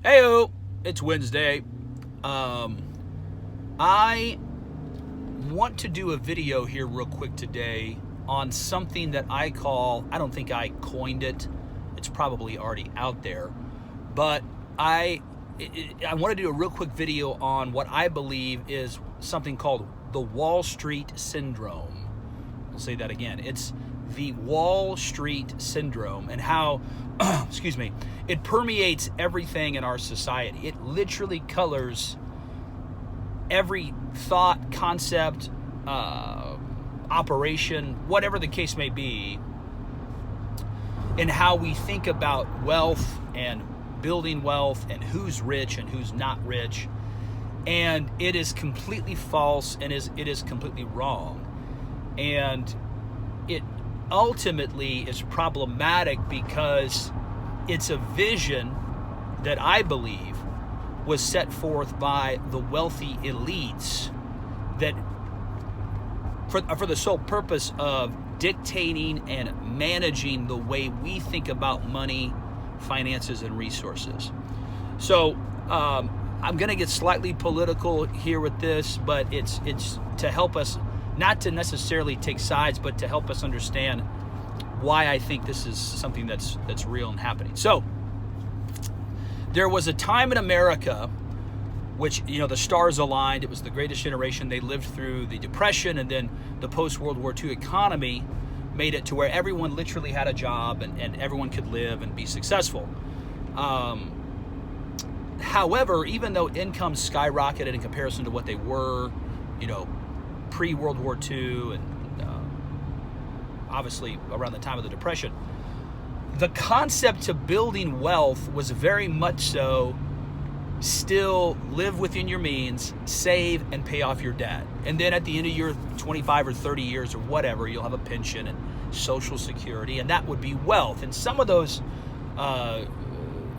Heyo, it's Wednesday. I want to do a video here real quick today on something that I don't think I coined it. It's probably already out there. But I want to do a real quick video on what I believe is something called the Wall Street Syndrome. I'll say that again. It's the Wall Street Syndrome and how, it permeates everything in our society. It literally colors every thought, concept, operation, whatever the case may be, in how we think about wealth and building wealth and who's rich and who's not rich. And it is completely false and it is completely wrong. And it ultimately is problematic because it's a vision that I believe was set forth by the wealthy elites that for the sole purpose of dictating and managing the way we think about money, finances, and resources. So I'm going to get slightly political here with this, but it's to help us not to necessarily take sides, but to help us understand why I think this is something that's real and happening. So there was a time in America which, the stars aligned. It was the greatest generation. They lived through the Depression, and then the post-World War II economy made it to where everyone literally had a job and everyone could live and be successful. However, even though incomes skyrocketed in comparison to what they were, pre-World War II and obviously around the time of the Depression, the concept to building wealth was very much so still live within your means, save, and pay off your debt. And then at the end of your 25 or 30 years or whatever, you'll have a pension and Social Security, and that would be wealth. And some of those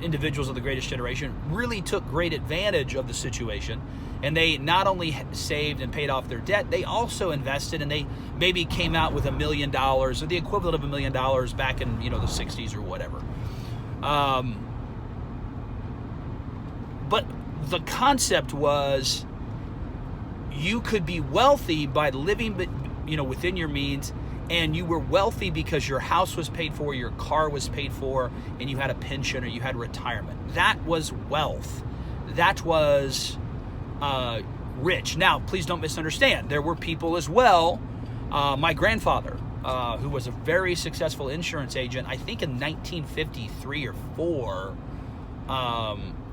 individuals of the greatest generation really took great advantage of the situation, and they not only saved and paid off their debt, they also invested, and they maybe came out with $1 million or the equivalent of $1 million back in the 60s or whatever. But the concept was you could be wealthy by living within your means, and you were wealthy because your house was paid for, your car was paid for, and you had a pension or you had retirement. That was wealth. That was rich. Now, please don't misunderstand. There were people as well. My grandfather, who was a very successful insurance agent, I think in 1953 or 4,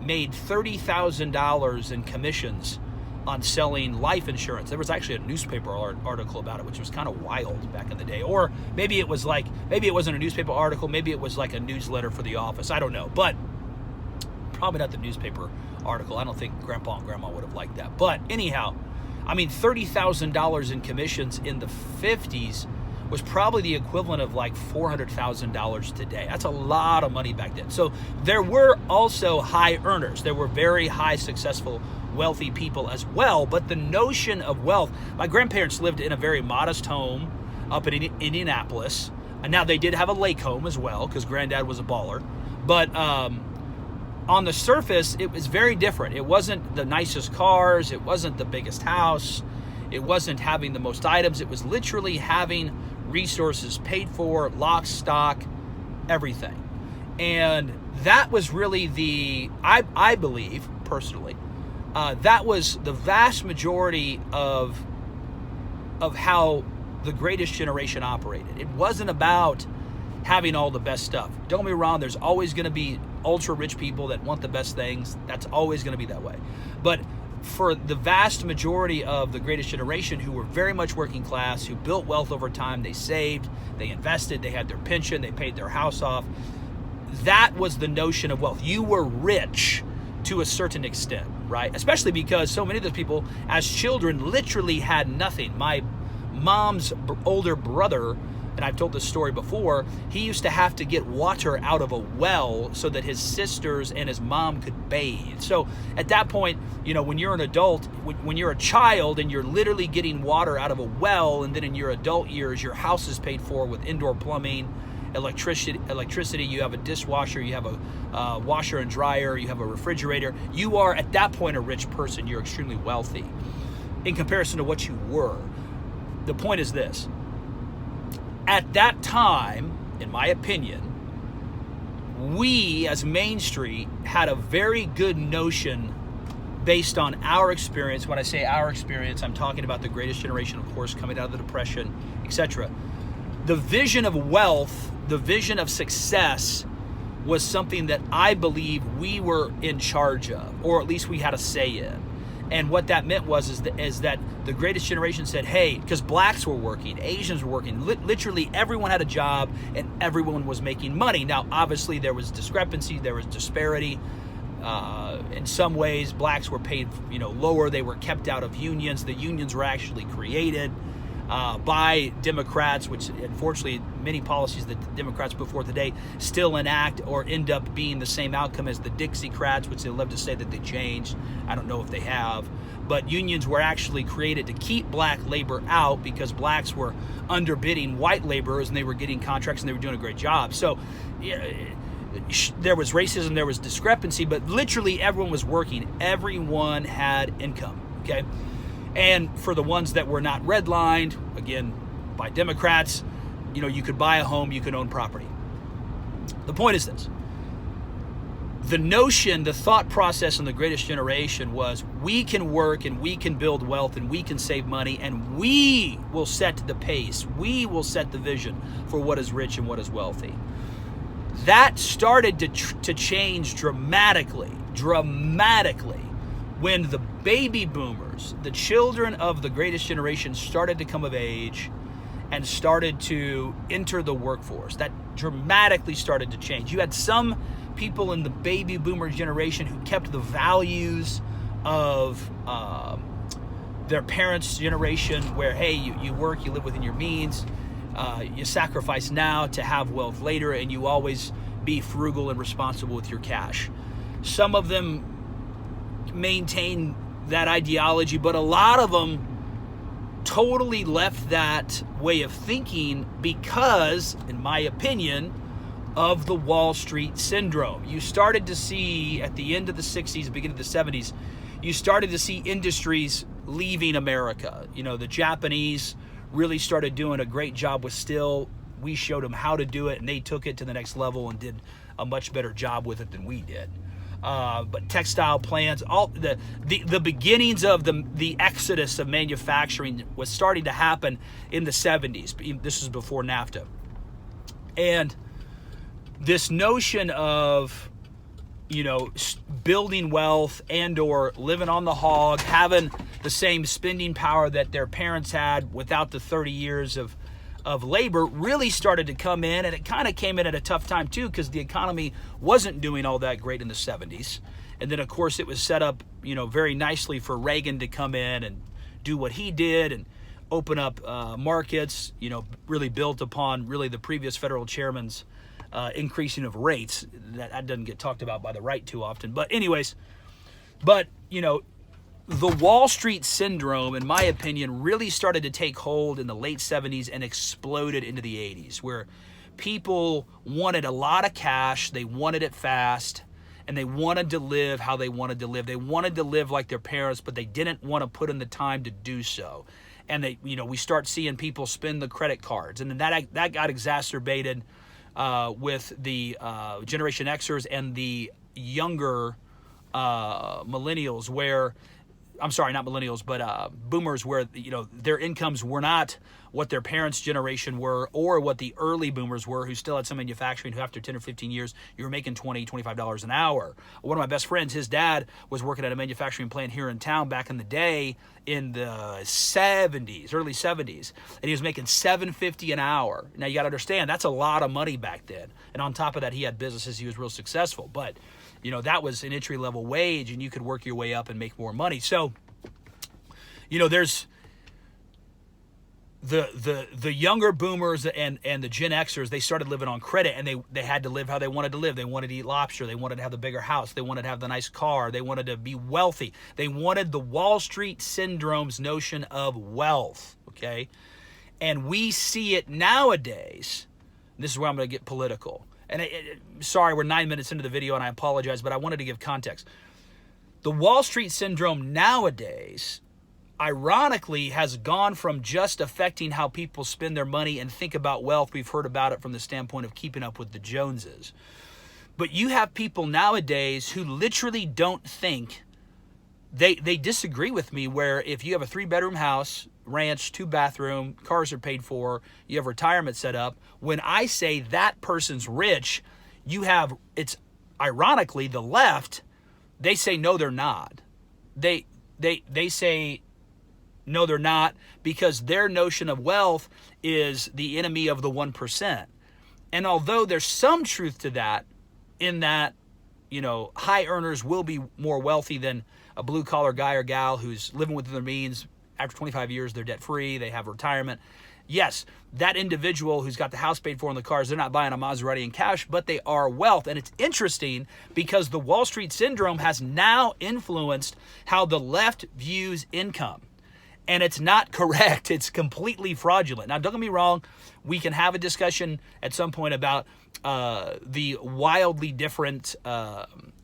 made $30,000 in commissions on selling life insurance. There was actually a newspaper article about it, which was kind of wild back in the day. Or maybe it wasn't a newspaper article, maybe it was like a newsletter for the office. I don't know, but probably not the newspaper article. I don't think Grandpa and Grandma would have liked that. But anyhow, $30,000 in commissions in the 50s was probably the equivalent of like $400,000 today. That's a lot of money back then. So there were also high earners. There were very high, successful, wealthy people as well. But the notion of wealth, my grandparents lived in a very modest home up in Indianapolis. And now they did have a lake home as well because Granddad was a baller. But on the surface, it was very different. It wasn't the nicest cars. It wasn't the biggest house. It wasn't having the most items. It was literally having resources paid for, lock, stock, everything. And that was really I believe, personally, that was the vast majority of how the greatest generation operated. It wasn't about having all the best stuff. Don't get me wrong, there's always going to be ultra rich people that want the best things. That's always going to be that way. But for the vast majority of the greatest generation who were very much working class, who built wealth over time, they saved, they invested, they had their pension, they paid their house off. That was the notion of wealth. You were rich to a certain extent, right? Especially because so many of those people as children literally had nothing. My mom's older brother, and I've told this story before, he used to have to get water out of a well so that his sisters and his mom could bathe. So at that point, when you're an adult, when you're a child and you're literally getting water out of a well, and then in your adult years, your house is paid for with indoor plumbing electricity, you have a dishwasher, you have a washer and dryer, you have a refrigerator. You are at that point a rich person. You're extremely wealthy in comparison to what you were. The point is this: at that time, in my opinion, we as Main Street had a very good notion based on our experience. When I say our experience, I'm talking about the greatest generation, of course, coming out of the Depression, etc. The vision of wealth, the vision of success was something that I believe we were in charge of, or at least we had a say in. And what that meant is that the greatest generation said, hey, because blacks were working, Asians were working, literally everyone had a job and everyone was making money. Now, obviously there was discrepancy, there was disparity. In some ways, blacks were paid, lower. They were kept out of unions. The unions were actually created by Democrats, which unfortunately many policies that the Democrats put forth today still enact or end up being the same outcome as the Dixiecrats, which they love to say that they changed. I don't know if they have. But unions were actually created to keep black labor out because blacks were underbidding white laborers and they were getting contracts and they were doing a great job. So there was racism, there was discrepancy, but literally everyone was working. Everyone had income, okay? And for the ones that were not redlined, again, by Democrats, you could buy a home, you could own property. The point is this: the notion, the thought process in the greatest generation was we can work and we can build wealth and we can save money and we will set the pace. We will set the vision for what is rich and what is wealthy. That started to change dramatically when the baby boomers, the children of the greatest generation, started to come of age and started to enter the workforce. That dramatically started to change. You had some people in the baby boomer generation who kept the values of their parents' generation, where, hey, you work, you live within your means, you sacrifice now to have wealth later, and you always be frugal and responsible with your cash. Some of them maintain that ideology, but a lot of them totally left that way of thinking because, in my opinion, of the Wall Street syndrome. You started to see at the end of the 60s, beginning of the 70s, you started to see industries leaving America. The Japanese really started doing a great job with steel. We showed them how to do it, and they took it to the next level and did a much better job with it than we did. But textile plants, all the beginnings of the exodus of manufacturing was starting to happen in the 70s. This is before NAFTA. And this notion of, building wealth and or living on the hog, having the same spending power that their parents had without the 30 years of labor really started to come in, and it kind of came in at a tough time too because the economy wasn't doing all that great in the 70s. And then, of course, it was set up, very nicely for Reagan to come in and do what he did and open up markets, really built upon really the previous federal chairman's increasing of rates. That doesn't get talked about by the right too often. But anyways, the Wall Street syndrome, in my opinion, really started to take hold in the late 70s and exploded into the 80s, where people wanted a lot of cash, they wanted it fast, and they wanted to live how they wanted to live. They wanted to live like their parents, but they didn't want to put in the time to do so. And we start seeing people spend the credit cards, and then that got exacerbated with the Generation Xers and the younger millennials, where I'm sorry, not millennials, but boomers, where their incomes were not what their parents' generation were or what the early boomers were, who still had some manufacturing, who after 10 or 15 years, you were making $20, $25 an hour. One of my best friends, his dad was working at a manufacturing plant here in town back in the day in the early 70s, and he was making $7.50 an hour. Now, you got to understand, that's a lot of money back then. And on top of that, he had businesses, he was real successful. But that was an entry-level wage, and you could work your way up and make more money. So, there's the younger boomers and the Gen Xers. They started living on credit, and they had to live how they wanted to live. They wanted to eat lobster. They wanted to have the bigger house. They wanted to have the nice car. They wanted to be wealthy. They wanted the Wall Street syndrome's notion of wealth, okay? And we see it nowadays this is where I'm going to get political. And sorry, we're 9 minutes into the video, and I apologize, but I wanted to give context. The Wall Street syndrome nowadays, ironically, has gone from just affecting how people spend their money and think about wealth. We've heard about it from the standpoint of keeping up with the Joneses. But you have people nowadays who literally don't think, they disagree with me, where if you have a 3-bedroom house, ranch, 2-bathroom, cars are paid for, you have retirement set up, when I say that person's rich, it's ironically the left, they say no, they're not. They say no, they're not, because their notion of wealth is the enemy of the 1%. And although there's some truth to that, in that, high earners will be more wealthy than a blue-collar guy or gal who's living within their means. After 25 years, they're debt-free, they have retirement. Yes, that individual who's got the house paid for and the cars, they're not buying a Maserati in cash, but they are wealth. And it's interesting because the Wall Street syndrome has now influenced how the left views income. And it's not correct. It's completely fraudulent. Now, don't get me wrong. We can have a discussion at some point about the wildly different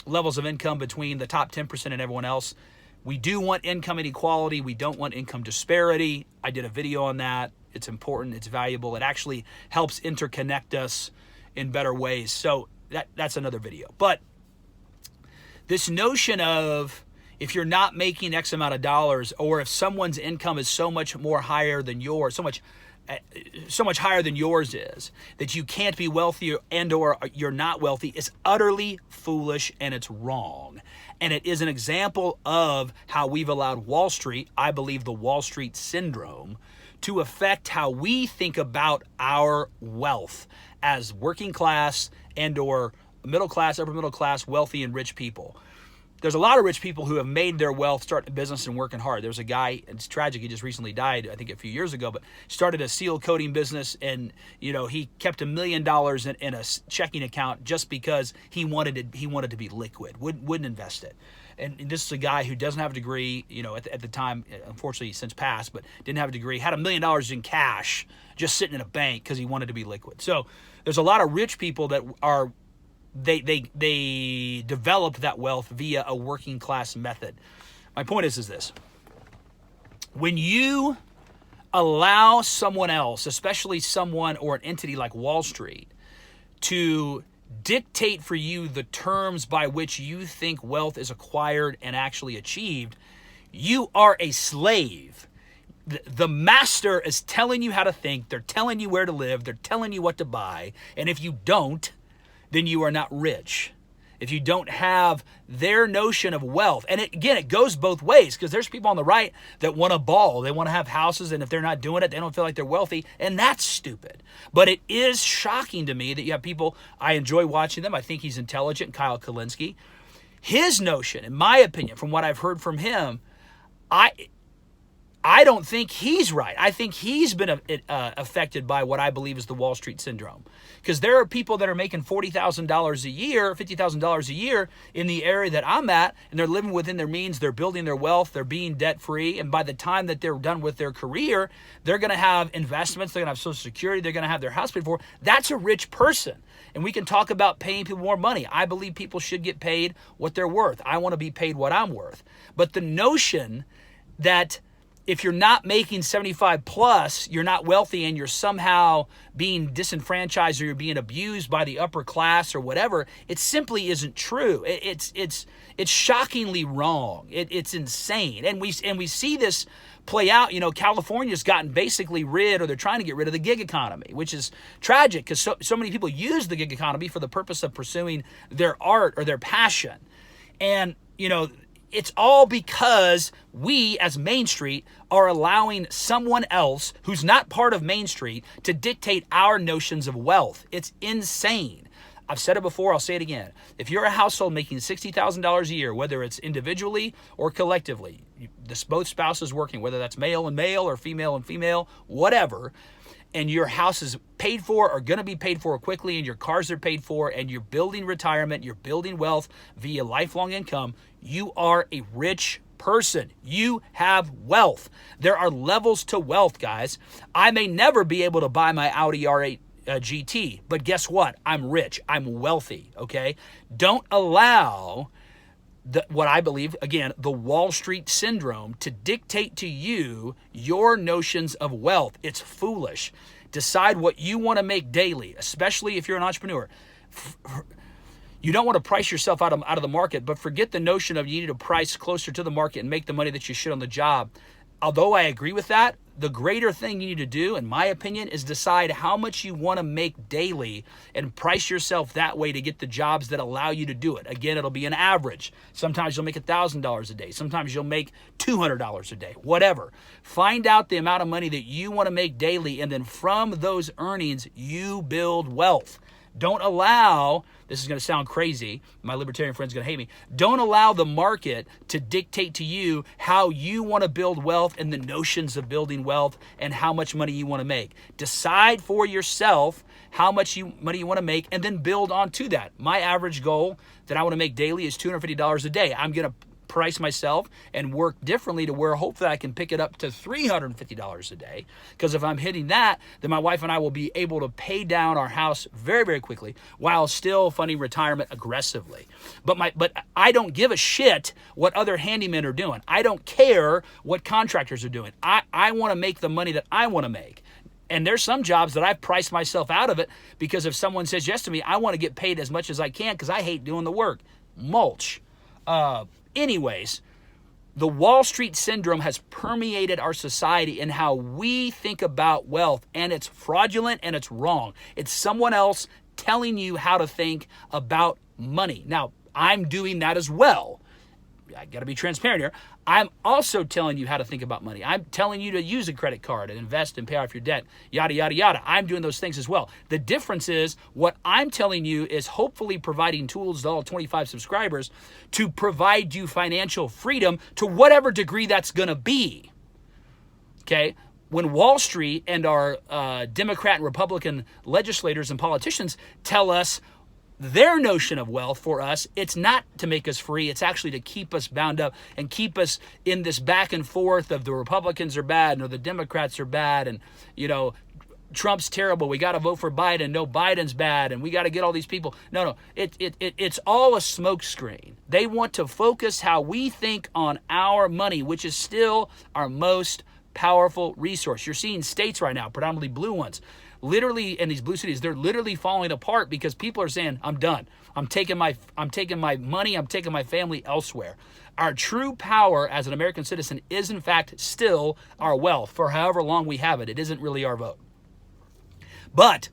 levels of income between the top 10% and everyone else. We do want income inequality. We don't want income disparity. I did a video on that. It's important. It's valuable. It actually helps interconnect us in better ways. So that's another video. But this notion of, if you're not making X amount of dollars, or if someone's income is so much more higher than yours, so much higher than yours is, that you can't be wealthy and or you're not wealthy, is utterly foolish, and it's wrong. And it is an example of how we've allowed Wall Street, I believe the Wall Street syndrome, to affect how we think about our wealth as working class and or middle class, upper middle class, wealthy and rich people. There's a lot of rich people who have made their wealth starting a business and working hard. There's a guy, it's tragic, he just recently died, I think a few years ago, but started a seal coating business, and he kept $1 million in a checking account just because he wanted to be liquid, wouldn't invest it. And this is a guy who doesn't have a degree, at the time, unfortunately since passed, but didn't have a degree, had $1 million in cash just sitting in a bank because he wanted to be liquid. So there's a lot of rich people that are, they developed that wealth via a working class method. My point is this. When you allow someone else, especially someone or an entity like Wall Street, to dictate for you the terms by which you think wealth is acquired and actually achieved, you are a slave. The master is telling you how to think. They're telling you where to live. They're telling you what to buy. And if you don't, then you are not rich. If you don't have their notion of wealth. And it goes both ways, because there's people on the right that want to ball. They want to have houses, and if they're not doing it, they don't feel like they're wealthy. And that's stupid. But it is shocking to me that you have people, I enjoy watching them. I think he's intelligent, Kyle Kulinski. His notion, in my opinion, from what I've heard from him, I don't think he's right. I think he's been affected by what I believe is the Wall Street syndrome. Because there are people that are making $40,000 a year, $50,000 a year in the area that I'm at, and they're living within their means, they're building their wealth, they're being debt-free, and by the time that they're done with their career, they're going to have investments, they're going to have Social Security, they're going to have their house paid for. That's a rich person. And we can talk about paying people more money. I believe people should get paid what they're worth. I want to be paid what I'm worth. But the notion that if you're not making 75 plus, you're not wealthy and you're somehow being disenfranchised or you're being abused by the upper class or whatever, it simply isn't true. It's shockingly wrong. It's insane. And we see this play out. California's gotten basically rid, or they're trying to get rid of the gig economy, which is tragic because so many people use the gig economy for the purpose of pursuing their art or their passion. And, it's all because we, as Main Street, are allowing someone else who's not part of Main Street to dictate our notions of wealth. It's insane. I've said it before, I'll say it again. If you're a household making $60,000 a year, whether it's individually or collectively, both spouses working, whether that's male and male or female and female, whatever, and your house is paid for or going to be paid for quickly, and your cars are paid for, and you're building retirement, you're building wealth via lifelong income, you are a rich person. You have wealth. There are levels to wealth, guys. I may never be able to buy my Audi R8 GT. But guess what? I'm rich. I'm wealthy, okay? Don't allow what I believe, again, the Wall Street syndrome to dictate to you your notions of wealth. It's foolish. Decide what you want to make daily, especially if you're an entrepreneur. You don't want to price yourself out of the market, but forget the notion of you need to price closer to the market and make the money that you should on the job. Although I agree with that, the greater thing you need to do, in my opinion, is decide how much you want to make daily and price yourself that way to get the jobs that allow you to do it. Again, it'll be an average. Sometimes you'll make $1,000 a day. Sometimes you'll make $200 a day, whatever. Find out the amount of money that you want to make daily, and then from those earnings, you build wealth. Don't allow, this is going to sound crazy, my libertarian friend's going to hate me, don't allow the market to dictate to you how you want to build wealth and the notions of building wealth and how much money you want to make. Decide for yourself how much money you want to make and then build onto that. My average goal that I want to make daily is $250 a day. I'm going to price myself and work differently to where hopefully I can pick it up to $350 a day. Because if I'm hitting that, then my wife and I will be able to pay down our house very, very quickly while still funding retirement aggressively. But I don't give a shit what other handymen are doing. I don't care what contractors are doing. I want to make the money that I want to make. And there's some jobs that I've priced myself out of it because if someone says yes to me, I want to get paid as much as I can because I hate doing the work. Mulch. Anyways, the Wall Street syndrome has permeated our society in how we think about wealth, and it's fraudulent and it's wrong. It's someone else telling you how to think about money. Now, I'm doing that as well. I got to be transparent here. I'm also telling you how to think about money. I'm telling you to use a credit card and invest and pay off your debt, yada, yada, yada. I'm doing those things as well. The difference is what I'm telling you is hopefully providing tools to all 25 subscribers to provide you financial freedom to whatever degree that's going to be. Okay? When Wall Street and our Democrat and Republican legislators and politicians tell us their notion of wealth for us, it's not to make us free. It's actually to keep us bound up and keep us in this back and forth of the Republicans are bad or the Democrats are bad and, you know, Trump's terrible. We got to vote for Biden. No, Biden's bad. And we got to get all these people. No. It's all a smokescreen. They want to focus how we think on our money, which is still our most powerful resource. You're seeing states right now, predominantly blue ones, literally in these blue cities, they're literally falling apart because people are saying, I'm done. I'm taking my money, I'm taking my family elsewhere. Our true power as an American citizen is in fact still our wealth for however long we have it. It isn't really our vote. But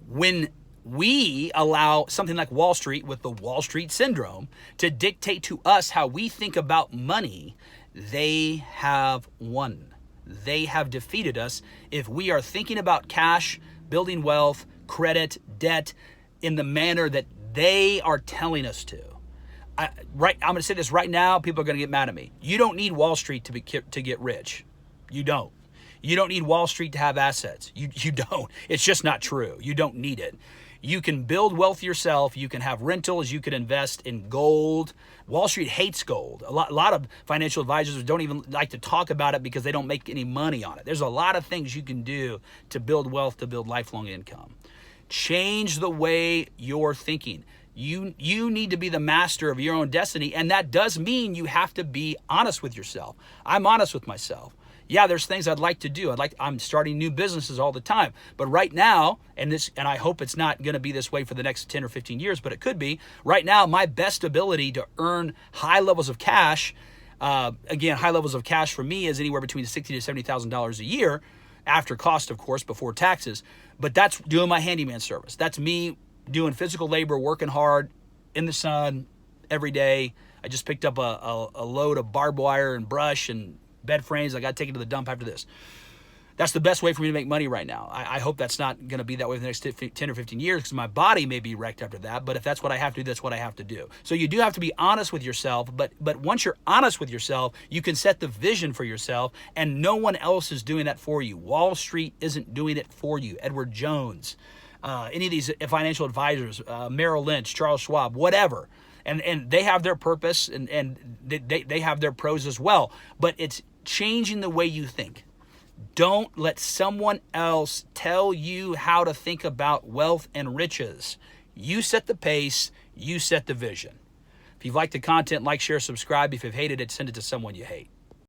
when we allow something like Wall Street with the Wall Street syndrome to dictate to us how we think about money, they have won. They have defeated us if we are thinking about cash, building wealth, credit, debt in the manner that they are telling us to. I'm going to say this right now. People are going to get mad at me. You don't need Wall Street to get rich. You don't. You don't need Wall Street to have assets. You don't. It's just not true. You don't need it. You can build wealth yourself. You can have rentals. You can invest in gold. Wall Street hates gold. A lot of financial advisors don't even like to talk about it because they don't make any money on it. There's a lot of things you can do to build wealth, to build lifelong income. Change the way you're thinking. You need to be the master of your own destiny, and that does mean you have to be honest with yourself. I'm honest with myself. Yeah, there's things I'd like to do. I'm starting new businesses all the time. But right now, and I hope it's not going to be this way for the next 10 or 15 years, but it could be. Right now, my best ability to earn high levels of cash, again, high levels of cash for me is anywhere between $60,000 to $70,000 a year, after cost, of course, before taxes. But that's doing my handyman service. That's me doing physical labor, working hard in the sun every day. I just picked up a load of barbed wire and brush and bed frames. I got to take it to the dump after this. That's the best way for me to make money right now. I hope that's not going to be that way for the next 10 or 15 years because my body may be wrecked after that. But if that's what I have to do, that's what I have to do. So you do have to be honest with yourself. But once you're honest with yourself, you can set the vision for yourself, and no one else is doing that for you. Wall Street isn't doing it for you. Edward Jones, any of these financial advisors, Merrill Lynch, Charles Schwab, whatever. And they have their purpose and they have their pros as well. But it's changing the way you think. Don't let someone else tell you how to think about wealth and riches. You set the pace. You set the vision. If you've liked the content, like, share, subscribe. If you've hated it, send it to someone you hate.